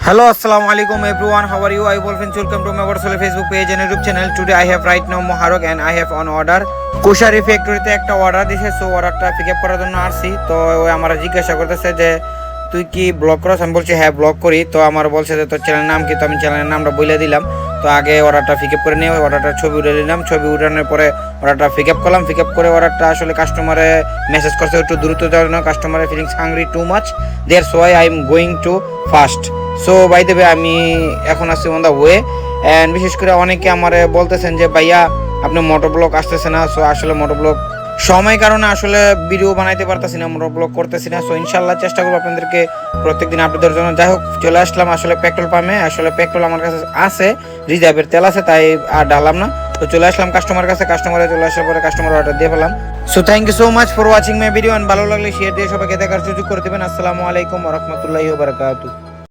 Hello, assalamu alaikum everyone. How are you? I will welcome to my personal Facebook page and YouTube channel. Today I have right now Moharok and I have on order কুশারি ফ্যাক্টরিতে একটা order দিয়েছে। So অর্ডারটা pick up করার জন্য আসছি। তো ওই আমার জিজ্ঞাসা করতেছে যে তুই কি ব্লগ করছ? আমি বলছি হ্যাঁ ব্লগ করি। তো আমার বলছে যে তোর চ্যানেলের নাম কি? তো আমি চ্যানেলের নামটা বলে দিলাম। তো আগে অর্ডারটা পিক আপ করে নিয়ে অর্ডারটার ছবি উঠে নিলাম। ছবি উঠানোর পরে অর্ডারটা পিক আপ করলাম। পিক আপ করে অর্ডারটা আসলে কাস্টমারে মেসেজ করছে একটু দ্রুত দেওয়ার জন্য। কাস্টমারের feelings hungry too much, that's why I am going too fast. So by the way আমি এখন আসছি অন দ্য ওয়ে। অ্যান্ড বিশেষ করে অনেকে আমার বলতেছেন যে ভাইয়া আপনি মোটো ব্লগ আসতেছে না। সো আসলে মোটো ব্লগ সময় কারণে আসলে ভিডিও বানাইতে পারতেছি না, মোটো ব্লগ করতেছি না। সো ইনশাল্লাহ চেষ্টা করবো আপনাদেরকে প্রত্যেকদিন আপডেটের জন্য। যাই হোক চলে আসলাম আসলে পেট্রোল পাম্পে। আসলে পেট্রোল আমার কাছে আছে, রিজার্ভের তেল আছে, তাই আর ডাললাম না। তো চলে আসলাম কাস্টমারের কাছে। কাস্টমারে চলে আসার পরে কাস্টমার অর্ডার দিয়ে পেলাম। So thank you so much for watching my video. ভালো লাগলে শেয়ার দিয়ে সবাইকে দেখার সুযোগ করে দেবেন। আসসালামু আলাইকুম ওয়া রাহমাতুল্লাহি ওয়া বারাকাতুহু।